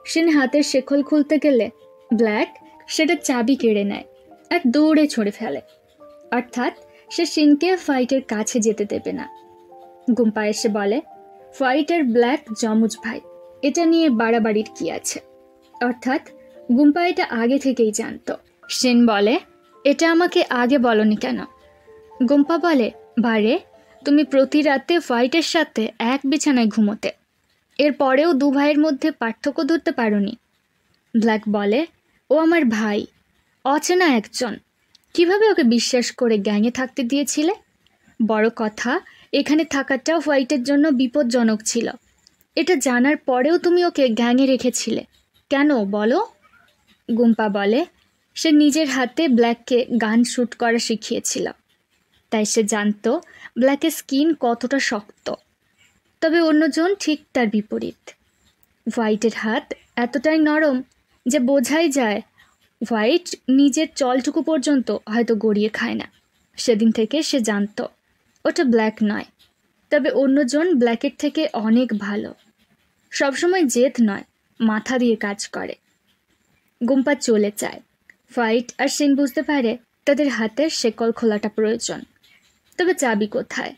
শিন হাতের শেকল খুলতে গেলে ব্ল্যাক সেটা চাবি কেড়ে নেয় আর দৌড়ে ছড়ে ফেলে। অর্থাৎ সে শিনকে ফাইটের কাছে যেতে দেবে না। গুম্পা এসে বলে, ফাইট আর ব্ল্যাক যমজ ভাই, এটা নিয়ে বাড়াবাড়ির কি আছে? অর্থাৎ গুম্পা এটা আগে থেকেই জানতো। শিন বলে, এটা আমাকে আগে বলনি কেন? গুম্পা বলে, বারে, তুমি প্রতি রাতে ফাইটের সাথে এক বিছানায় ঘুমোতে, এরপরেও দু ভাইয়ের মধ্যে পার্থক্য ধরতে পারোনি। ব্ল্যাক বলে, ও আমার ভাই, অচেনা একজন, কিভাবে ওকে বিশ্বাস করে গ্যাংয়ে থাকতে দিয়েছিলে? বড় কথা, এখানে থাকাটাও হোয়াইটের জন্য বিপজ্জনক ছিল। এটা জানার পরেও তুমি ওকে গ্যাংয়ে রেখেছিলে কেন বলো? গুম্পা বলে, সে নিজের হাতে ব্ল্যাককে গান শ্যুট করা শিখিয়েছিল, তাই সে জানতো ব্ল্যাকের স্কিন কতটা শক্ত। তবে অন্যজন ঠিক তার বিপরীত। হোয়াইটের হাত এতটাই নরম যে বোঝাই যায় হোয়াইট নিজের চলটুকু পর্যন্ত হয়তো গড়িয়ে খায় না। সেদিন থেকে সে জানতো ওটা ব্ল্যাক নয়, তবে অন্যজন ব্ল্যাকের থেকে অনেক ভালো। সবসময় জেদ নয়, মাথা দিয়ে কাজ করে। গুম্পা চলে যায়। হোয়াইট আর শিন বুঝতে পারে তাদের হাতের শেকল খোলাটা প্রয়োজন। তবে চাবি কোথায়?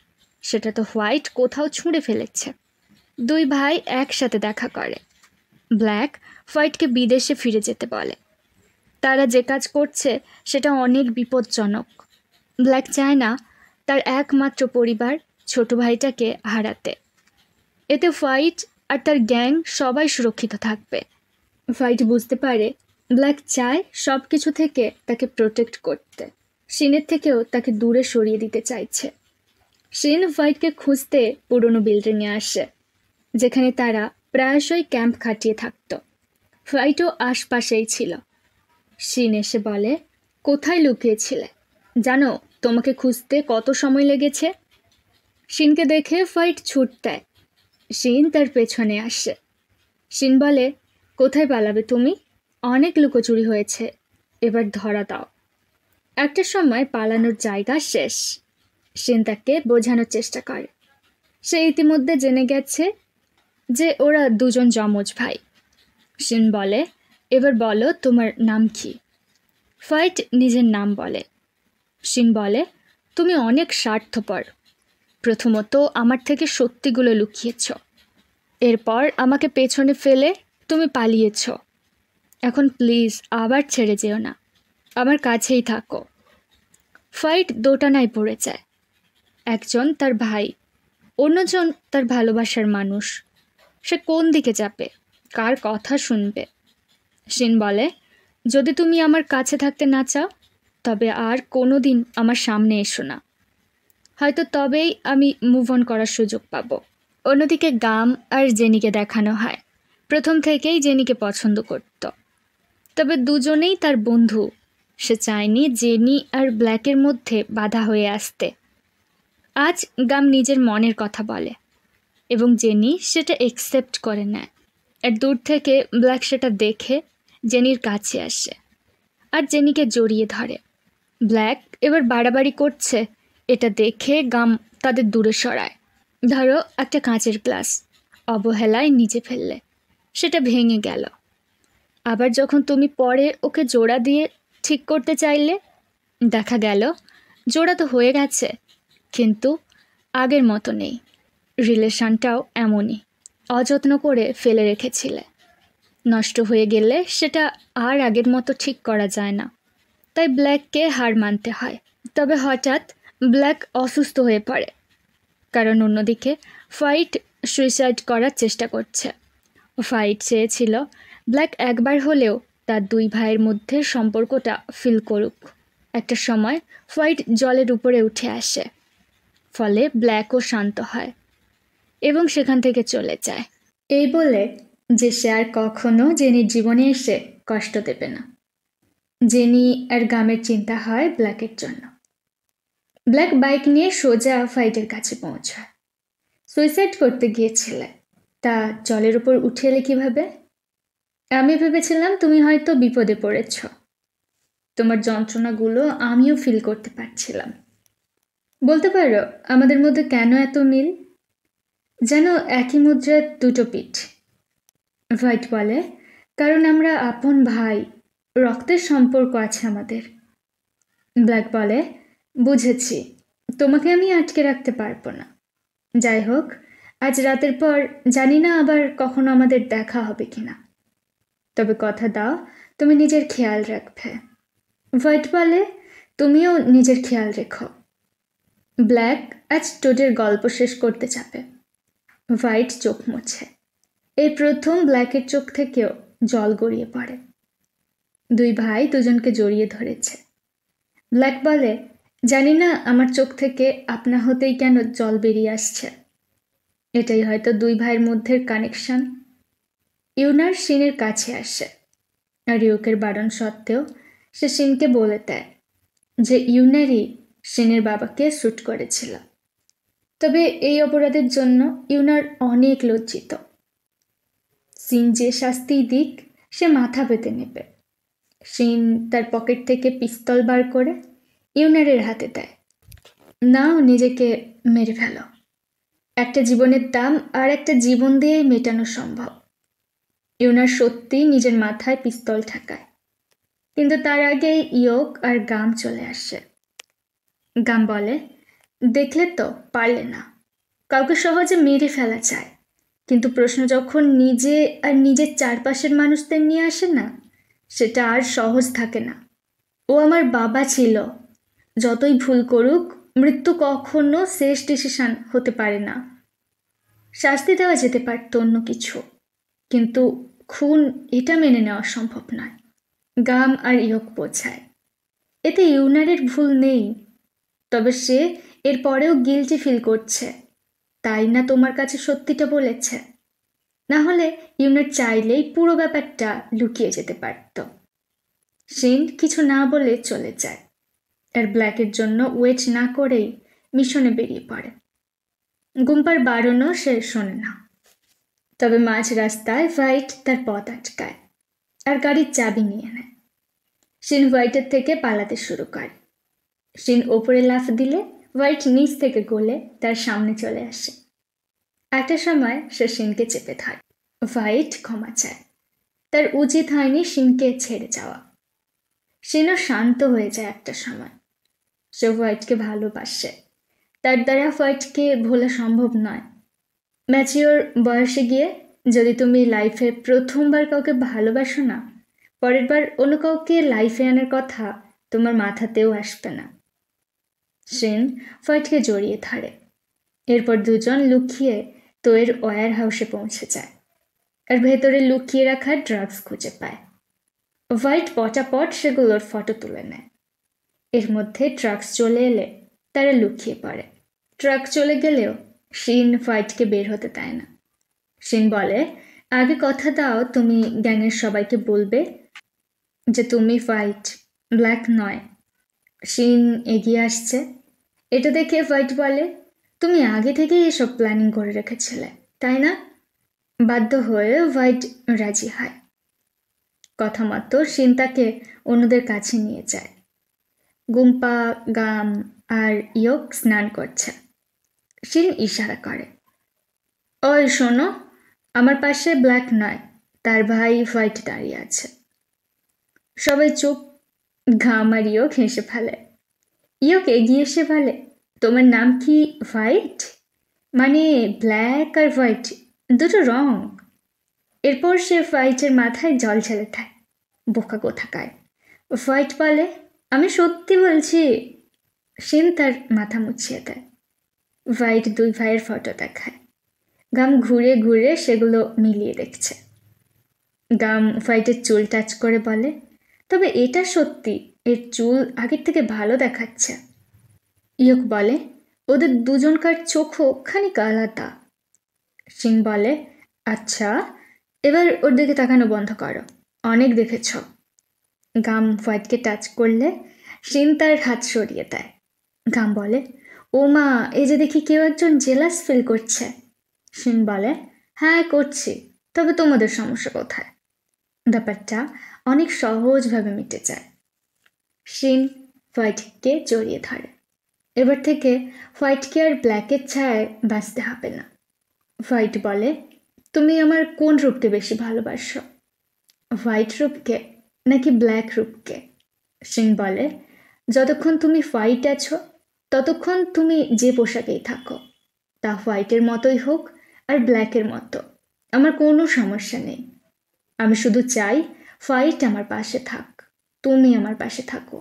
সেটা তো হোয়াইট কোথাও ছুঁড়ে ফেলেছে। দুই ভাই একসাথে দেখা করে। ব্ল্যাক হোয়াইটকে বিদেশে ফিরে যেতে বলে। তারা যে কাজ করছে সেটা অনেক বিপজ্জনক। ব্ল্যাক চায় না তার একমাত্র পরিবার ছোট ভাইটাকে হারাতে। এতে হোয়াইট আর তার গ্যাং সবাই সুরক্ষিত থাকবে। হোয়াইট বুঝতে পারে ব্ল্যাক চায় সব কিছু থেকে তাকে প্রোটেক্ট করতে। শিনের থেকেও তাকে দূরে সরিয়ে দিতে চাইছে। শিন হোয়াইটকে খুঁজতে পুরনো বিল্ডিংয়ে আসে, যেখানে তারা প্রায়শই ক্যাম্প খাটিয়ে থাকত। হোয়াইটও আশপাশেই ছিল। শিন এসে বলে, কোথায় লুকিয়েছিলে? জানো তোমাকে খুঁজতে কত সময় লেগেছে? শিনকে দেখে হোয়াইট ছুট দেয়। শিন তার পেছনে আসে। শিন বলে, কোথায় পালাবে তুমি? অনেক লুকোচুরি হয়েছে, এবার ধরা দাও। একটা সময় পালানোর জায়গা শেষ। শিন তাকে বোঝানোর চেষ্টা করে। সে ইতিমধ্যে জেনে গেছে যে ওরা দুজন যমজ ভাই। শিন বলে, এবার বলো তোমার নাম কি? হোয়াইট নিজের নাম বলে। শিন বলে, তুমি অনেক স্বার্থপর। প্রথমত আমার থেকে সত্যিগুলো লুকিয়েছ, এরপর আমাকে পেছনে ফেলে তুমি পালিয়েছ। এখন প্লিজ আবার ছেড়ে যেও না, আমার কাছেই থাকো। হোয়াইট দোটানায় পড়ে যায়। একজন তার ভাই, অন্যজন তার ভালোবাসার মানুষ। সে কোন দিকে যাবে, কার কথা শুনবে? শিন বলে, যদি তুমি আমার কাছে থাকতে না চাও তবে আর কোনো দিন আমার সামনে এসো না, হয়তো তবেই আমি মুভ অন করার সুযোগ পাব। অন্যদিকে গাম আর জেনিকে দেখানো হয়। প্রথম থেকেই জেনিকে পছন্দ করত, তবে দুজনেই তার বন্ধু। সে চায়নি জেনি আর ব্ল্যাকের মধ্যে বাধা হয়ে আসতে। আজ গাম নিজের মনের কথা বলে এবং জেনি সেটা একসেপ্ট করে নেয়। আর দূর থেকে ব্ল্যাক সেটা দেখে জেনির কাছে আসে আর জেনিকে জড়িয়ে ধরে। ব্ল্যাক এবার বাড়াবাড়ি করছে, এটা দেখে গাম তাদের দূরে সরায়। ধরো একটা কাঁচের গ্লাস অবহেলায় নিচে ফেললে, সেটা ভেঙে গেল। আবার যখন তুমি পরে ওকে জোড়া দিয়ে ঠিক করতে চাইলে, দেখা গেল জোড়া তো হয়ে গেছে, কিন্তু আগের মতো নেই। রিলেশনটাও এমনই, অযত্ন করে ফেলে রেখেছিলে। নষ্ট হয়ে গেলে সেটা আর আগের মতো ঠিক করা যায় না, তাই ব্ল্যাককে হার মানতে হয়। তবে হঠাৎ ব্ল্যাক অসুস্থ হয়ে পড়ে, কারণ অন্যদিকে হোয়াইট সুইসাইড করার চেষ্টা করছে। হোয়াইট চেয়েছিল ব্ল্যাক একবার হলেও তার দুই ভাইয়ের মধ্যে সম্পর্কটা ফিল করুক। একটা সময় হোয়াইট জলের উপরে উঠে আসে, ফলে ব্ল্যাকও শান্ত হয় এবং সেখান থেকে চলে যায়, এই বলে যে সে আর কখনো জেনির জীবনে এসে কষ্ট দেবে না। জেনি আর গামের চিন্তা হয় ব্ল্যাকের জন্য। ব্ল্যাক বাইক নিয়ে সোজা হোয়াইটের কাছে পৌঁছায়। সুইসাইড করতে গিয়েছিলে, তা জলের উপর উঠে এলে কিভাবে? আমি ভেবেছিলাম তুমি হয়তো বিপদে পড়েছ। তোমার যন্ত্রণাগুলো আমিও ফিল করতে পারছিলাম। বলতে পারো আমাদের মধ্যে কেন এত মিল? যেন একই মুদ্রার দুটো পিঠ। হোয়াইট বলে, কারণ আমরা আপন ভাই, রক্তের সম্পর্ক আছে আমাদের। ব্ল্যাক বলে, বুঝেছি, তোমাকে আমি আটকে রাখতে পারবো না। যাই হোক, আজ রাতের পর জানি না আবার কখনো আমাদের দেখা হবে কিনা, তবে কথা দাও তুমি নিজের খেয়াল রাখবে। হোয়াইট বলে, তুমিও নিজের খেয়াল রেখো। ব্ল্যাক আজ টোডের গল্প শেষ করতে চাপে। হোয়াইট চোখ মুছে। এই প্রথম ব্ল্যাকের চোখ থেকেও জল গড়িয়ে পড়ে। দুই ভাই দুজনকে জড়িয়ে ধরেছে। ব্ল্যাক বলে, জানি না আমার চোখ থেকে আপনা হতেই কেন জল বেরিয়ে আসছে। এটাই হয়তো দুই ভাইয়ের মধ্যে কানেকশন। ইউনার শিনের কাছে আসে, আর ইউকের বারণ সত্ত্বেও সে শিনকে বলে দেয় যে ইউনারই শিনের বাবাকে শ্যুট করেছিল। তবে এই অপরাধের জন্য ইউনার অনেক লজ্জিত। শিন যে শাস্তি দিক সে মাথা পেতে নেবে। শিন তার পকেট থেকে পিস্তল বার করে ইউনারের হাতে দেয়। নাও নিজেকে মেরে ফেলো। একটা জীবনের দাম আর একটা জীবন দিয়েই মেটানো সম্ভব। ইউনার সত্যি নিজের মাথায় পিস্তল ঠেকায়, কিন্তু তার আগেই ইয়োক আর গাম চলে আসে। গাম বলে, দেখলে তো, পারলে না। কাউকে সহজে মেরে ফেলা যায়, কিন্তু প্রশ্ন যখন নিজে আর নিজের চারপাশের মানুষদের নিয়ে আসে না, সেটা আর সহজ থাকে না। ও আমার বাবা ছিল। যতই ভুল করুক, মৃত্যু কখনো শেষ ডিসিশন হতে পারে না। শাস্তি দেওয়া যেতে পারত অন্য কিছু, কিন্তু খুন এটা মেনে নেওয়া সম্ভব নয়। গাম আর ইয়োক বোঝায় এতে ইউনারের ভুল নেই, তবে সে এর পরেও গিল্টি ফিল করছে, তাই না তোমার কাছে সত্যিটা বলেছে। না হলে ইউনার চাইলেই পুরো ব্যাপারটা লুকিয়ে যেতে পারত। শিন কিছু না বলে চলে যায়, আর ব্ল্যাকের জন্য ওয়েট না করেই মিশনে বেরিয়ে পড়ে। গুম্পার বারণও সে শোনে না। তবে মাঝ রাস্তায় হোয়াইট তার পথ আটকায় আর গাড়ির চাবি নিয়ে নেয়। শিন হোয়াইটের থেকে পালাতে শুরু করে। শিন ওপরে লাফ দিলে হোয়াইট নিচ থেকে গলে তার সামনে চলে আসে। একটা সময় সে শিনকে চেপে ধরে। হোয়াইট ক্ষমা চায়। তার উচিত হয়নি শিনকে ছেড়ে যাওয়া। শিনও শান্ত হয়ে যায় একটা সময়। সে হোয়াইটকে ভালোবাসে। তার দ্বারা হোয়াইটকে ভোলা সম্ভব নয়। ম্যাচিওর বয়সে গিয়ে যদি তুমি লাইফে প্রথমবার কাউকে ভালোবাসো না, পরের বার অন্য কাউকে লাইফে আনার কথা তোমার মাথাতেও আসবে না। শিন হোয়াইটকে জড়িয়ে ধরে। এরপর দুজন লুকিয়ে তোয়ের ওয়্যার হাউসে পৌঁছে যায়, আর ভেতরে লুকিয়ে রাখা ড্রাগস খুঁজে পায়। হোয়াইট পটাপট সেগুলোর ফটো তুলে নেয়। এর মধ্যে ট্রাক্স চলে এলে তারা লুকিয়ে পড়ে। ট্রাক চলে গেলেও শিন হোয়াইটকে বের হতে দেয় না। শিন বলে, আগে কথা দাও তুমি গ্যাংয়ের সবাইকে বলবে যে তুমি হোয়াইট, ব্ল্যাক নয়। শিন এগিয়ে আসছে। এটা দেখে হোয়াইট বলে, তুমি আগে থেকেই এসব প্ল্যানিং করে রেখেছিলে, তাই না? বাধ্য হয়ে হোয়াইট রাজি হয়। কথা মতো শিন তাকে অন্যদের কাছে নিয়ে যায়। গুম্পা, গাম আর ইয়োক স্নান করছে। শিন ইশারা করে, ওই শোনো, আমার পাশে ব্ল্যাক নয়, তার ভাই হোয়াইট দাঁড়িয়ে আছে। সবাই চুপ। ঘাম আর ইয়োক হেসে ফেলে। ইয়োক এগিয়ে এসে বলে, তোমার নাম কি হোয়াইট? মানে ব্ল্যাক আর হোয়াইট দুটো রং। এরপর সে হোয়াইটের মাথায় জল ছেলে দেয়। বোকা কোথাকার। হোয়াইট বলে, আমি সত্যি বলছি। শিন তার মাথা মুছিয়ে দেয়। হোয়াইট দুই ভাইয়ের ফটো দেখায়। গাম ঘুরে ঘুরে সেগুলো মিলিয়ে দেখছে। গাম হোয়াইটের চুল টাচ করে বলে, তবে এটা সত্যি, এর চুল আগের থেকে ভালো দেখাচ্ছে। ইয়োক বলে, ওদের দুজনকার চোখও খানিক আলাদা। শিন বলে, আচ্ছা, এবার ওর দিকে তাকানো বন্ধ করো, অনেক দেখেছ। গাম হোয়াইটকে টাচ করলে শিন তার হাত সরিয়ে দেয়। গাম বলে, ও মা, এই যে দেখি কেউ একজন জেলাস ফিল করছে। শিন বলে, হ্যাঁ করছি, তবে তোমাদের সমস্যা কোথায়? ব্যাপারটা অনেক সহজভাবে মিটে যায়। শিন হোয়াইটকে জড়িয়ে ধরে। এবার থেকে হোয়াইটকে আর ব্ল্যাকের ছায়ায় বাঁচতে হবে না। হোয়াইট বলে, তুমি আমার কোন রূপকে বেশি ভালোবাসো? হোয়াইট রূপকে নাকি ব্ল্যাক রূপকে? সিং বলে, যতক্ষণ তুমি হোয়াইট আছো ততক্ষণ তুমি যে পোশাকেই থাকো, তা হোয়াইটের মতোই হোক আর ব্ল্যাকের মতো, আমার কোনো সমস্যা নেই। আমি শুধু চাই হোয়াইট আমার পাশে থাক, তুমি আমার পাশে থাকো।